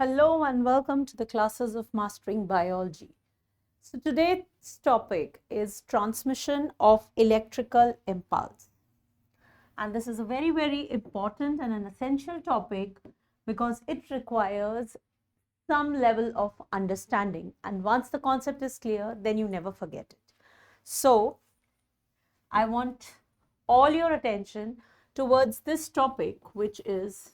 Hello and welcome to the classes of Mastering Biology. So today's topic is transmission of electrical impulse. And this is a very important and an essential topic because it requires some level of understanding. And once the concept is clear, then you never forget it. So I want all your attention towards this topic, which is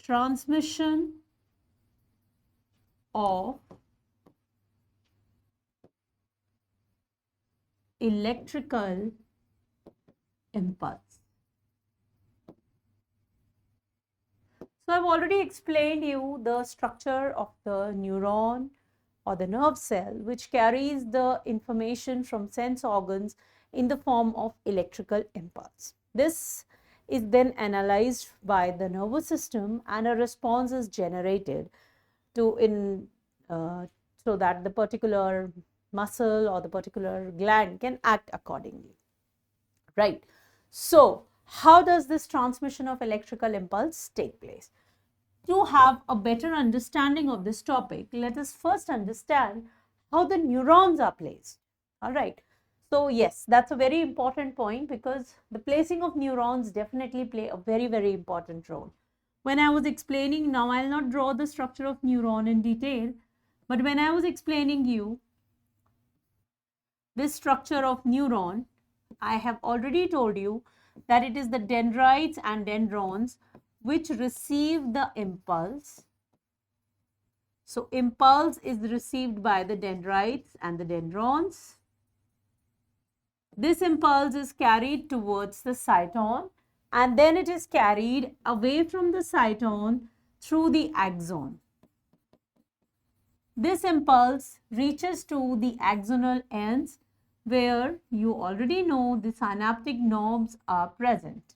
transmission of electrical impulse. So I've already explained you the structure of the neuron or the nerve cell, which carries the information from sense organs in the form of electrical impulse. This is then analyzed by the nervous system and a response is generated so that the particular muscle or the particular gland can act accordingly. Right. So how does this transmission of electrical impulse take place? To have a better understanding of this topic, let us first understand how the neurons are placed. All right. So yes, that's a very important point because the placing of neurons definitely play a very important role. When I was explaining, now I'll not draw the structure of neuron in detail, but when I was explaining you this structure of neuron, I have already told you that it is the dendrites and dendrons which receive the impulse. So impulse is received by the dendrites and the dendrons. This impulse is carried towards the cyton and then it is carried away from the cyton through the axon. This impulse reaches to the axonal ends where you already know the synaptic knobs are present.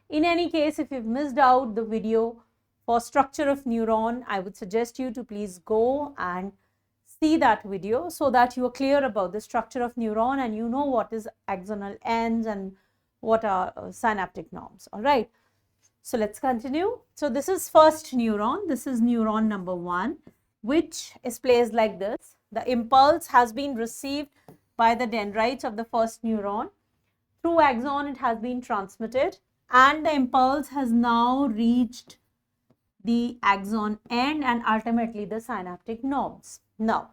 In any case, if you've missed out the video for structure of neuron, I would suggest you to please go and see that video so that you are clear about the structure of neuron and you know what is axonal ends and what are synaptic knobs. All right. So let's continue. So this is first neuron. This is neuron number 1, which is placed like this. The impulse has been received by the dendrites of the first neuron. Through axon, it has been transmitted and the impulse has now reached the axon end and ultimately the synaptic knobs. Now,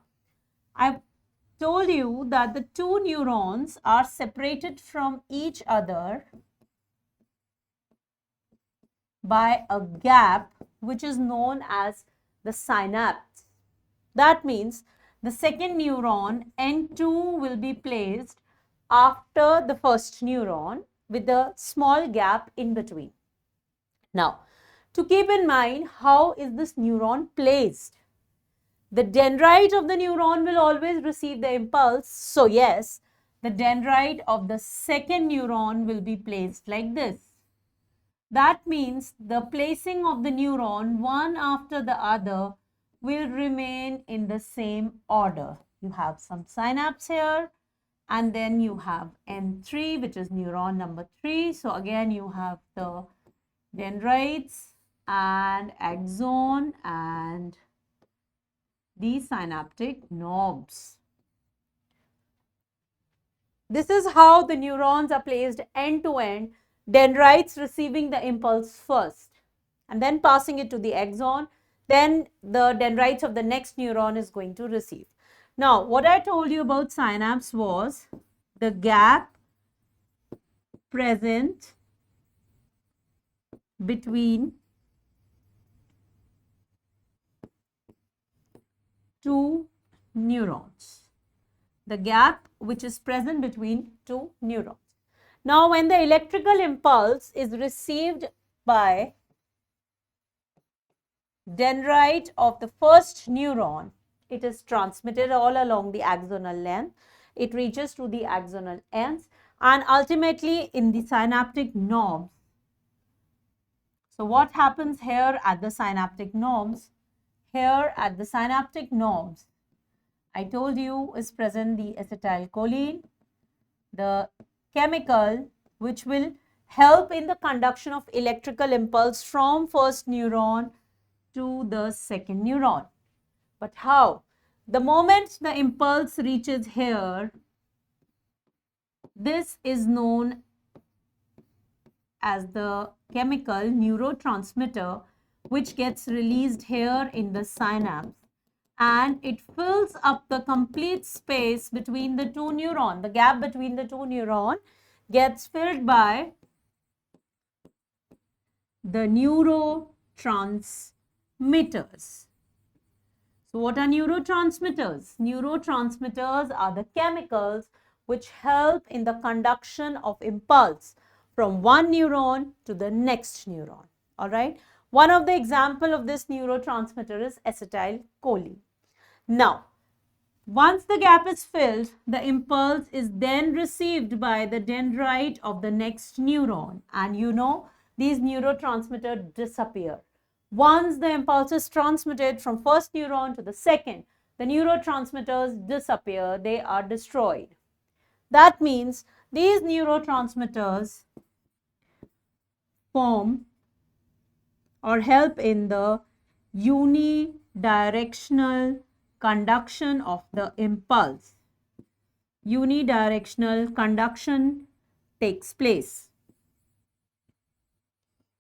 I've told you that the two neurons are separated from each other by a gap which is known as the synapse. That means the second neuron N2 will be placed after the first neuron with a small gap in between. Now, to keep in mind, how is this neuron placed? The dendrite of the neuron will always receive the impulse. So yes, the dendrite of the second neuron will be placed like this. That means the placing of the neuron one after the other will remain in the same order. You have some synapse here and then you have N3, which is neuron number 3. So again you have the dendrites and axon and the synaptic knobs. This is how the neurons are placed end to end, dendrites receiving the impulse first and then passing it to the axon, then the dendrites of the next neuron is going to receive. Now, what I told you about synapse was the gap present between two neurons. The gap which is present between two neurons. Now, when the electrical impulse is received by dendrite of the first neuron, it is transmitted all along the axonal length. It reaches to the axonal ends and ultimately in the synaptic knobs. So what happens here at the synaptic knobs? Here at the synaptic knobs, I told you is present the acetylcholine, the chemical which will help in the conduction of electrical impulse from first neuron to the second neuron. But how? The moment the impulse reaches here, this is known as the chemical neurotransmitter, which gets released here in the synapse, and it fills up the complete space between the two neurons. The gap between the two neurons gets filled by the neurotransmitters. So what are neurotransmitters? Neurotransmitters are the chemicals which help in the conduction of impulse from one neuron to the next neuron. All right. One of the example of this neurotransmitter is acetylcholine. Now, once the gap is filled, the impulse is then received by the dendrite of the next neuron, and you know these neurotransmitters disappear. Once the impulse is transmitted from first neuron to the second, the neurotransmitters disappear, they are destroyed. That means these neurotransmitters form or help in the unidirectional conduction of the impulse. Unidirectional conduction takes place,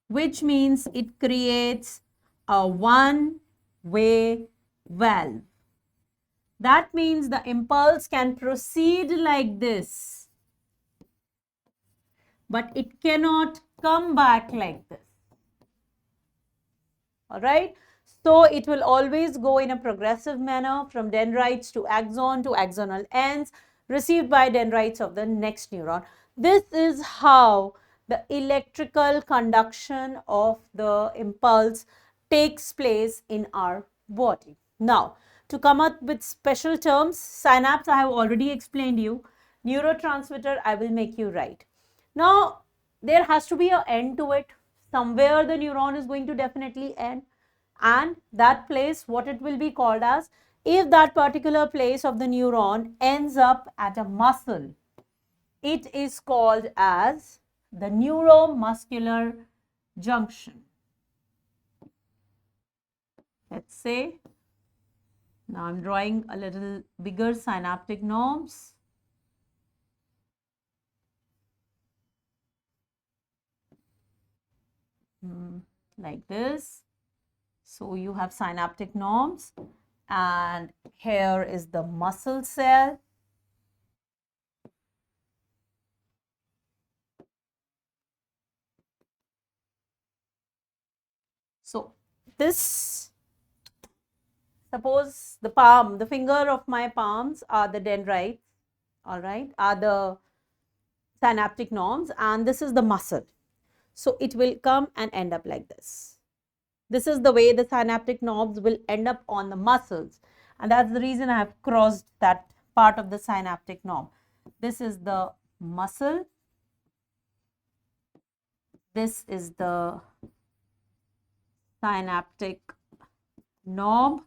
which means it creates a one-way valve. That means the impulse can proceed like this, but it cannot come back like this. All right. So it will always go in a progressive manner from dendrites to axonal ends received by dendrites of the next neuron. This is how the electrical conduction of the impulse takes place in our body. Now, to come up with special terms, synapse I have already explained you. Neurotransmitter I will make you write. Now, there has to be an end to it. Somewhere the neuron is going to definitely end, and that place, what it will be called as, if that particular place of the neuron ends up at a muscle, it is called as the neuromuscular junction. Let's say, now I'm drawing a little bigger synaptic knobs. Like this. So you have synaptic knobs, and here is the muscle cell. So this, suppose the finger of my palms are the dendrites, all right, are the synaptic knobs, and this is the muscle. So it will come and end up like this. This is the way the synaptic knobs will end up on the muscles, and that's the reason I have crossed that part of the synaptic knob. This is the muscle. This is the synaptic knob,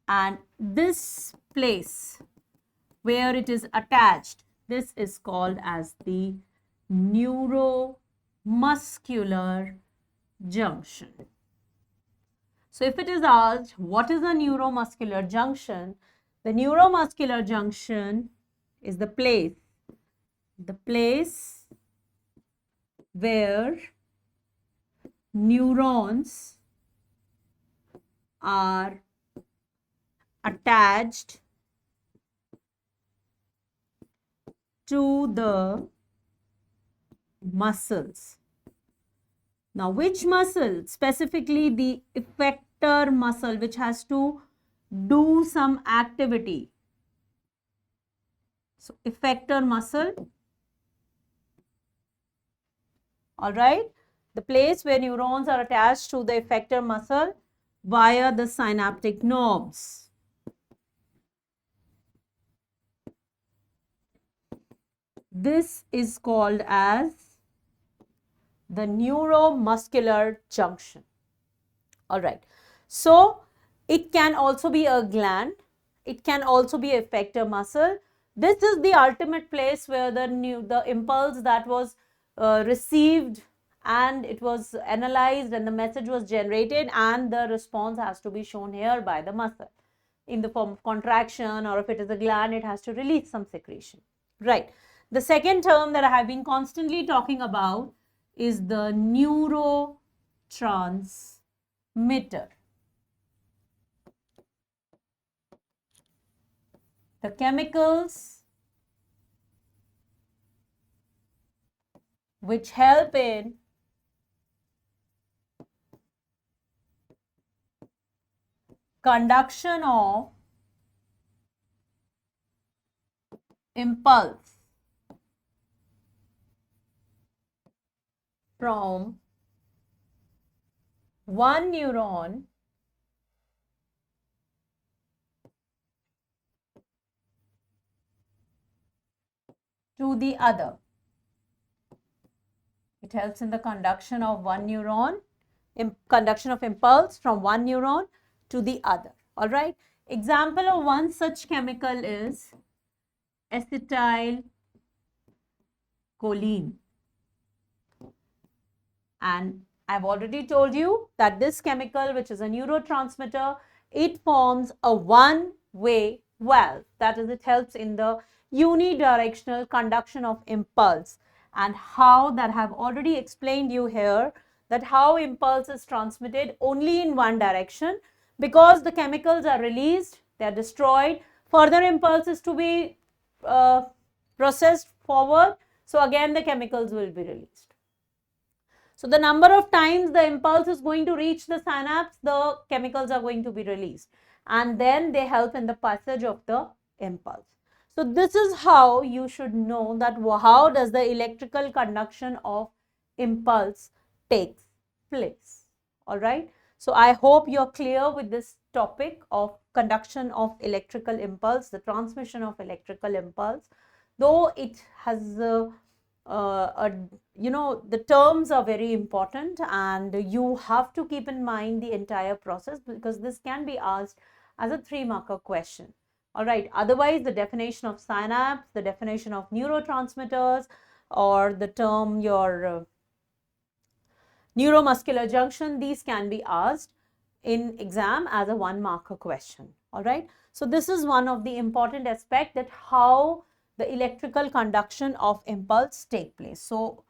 and this place where it is attached, this is called as the neuromuscular junction. So if it is asked what is a neuromuscular junction, the neuromuscular junction is the place where neurons are attached to the muscles. Now, which muscle? Specifically the effector muscle, which has to do some activity. So, effector muscle. All right. The place where neurons are attached to the effector muscle via the synaptic knobs. This is called as the neuromuscular junction. All right. So it can also be a gland. It can also be effector muscle. This is the ultimate place where the impulse that was received and it was analyzed and the message was generated, and the response has to be shown here by the muscle in the form of contraction, or if it is a gland, it has to release some secretion, right? The second term that I have been constantly talking about is the neurotransmitter. The chemicals which help in conduction of impulse from one neuron to the other. It helps in the conduction of one neuron, conduction of impulse from one neuron to the other. All right. Example of one such chemical is acetylcholine. And I've already told you that this chemical, which is a neurotransmitter, it forms a one-way valve. That is, it helps in the unidirectional conduction of impulse. And how that I have already explained you here, that how impulse is transmitted only in one direction, because the chemicals are released, they are destroyed, further impulse is to be processed forward. So again the chemicals will be released. So the number of times the impulse is going to reach the synapse, the chemicals are going to be released, and then they help in the passage of the impulse. So this is how you should know that how does the electrical conduction of impulse takes place. All right. So I hope you're clear with this topic of conduction of electrical impulse, the transmission of electrical impulse, though it has the terms are very important, and you have to keep in mind the entire process, because this can be asked as a 3-marker question. All right. Otherwise, the definition of synapse, the definition of neurotransmitters, or the term your neuromuscular junction, these can be asked in exam as a 1-marker question. All right. So this is one of the important aspect, that how the electrical conduction of impulse take place. So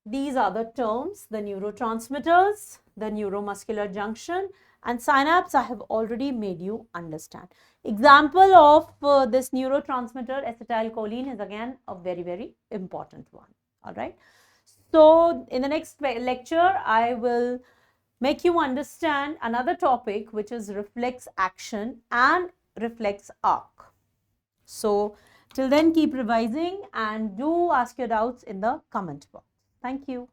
these are the terms, the neurotransmitters, the neuromuscular junction, and synapse I have already made you understand. Example of this neurotransmitter acetylcholine is again a very, very important one. All right. So in the next lecture, I will make you understand another topic, which is reflex action and reflex arc. So till then, keep revising and do ask your doubts in the comment box. Thank you.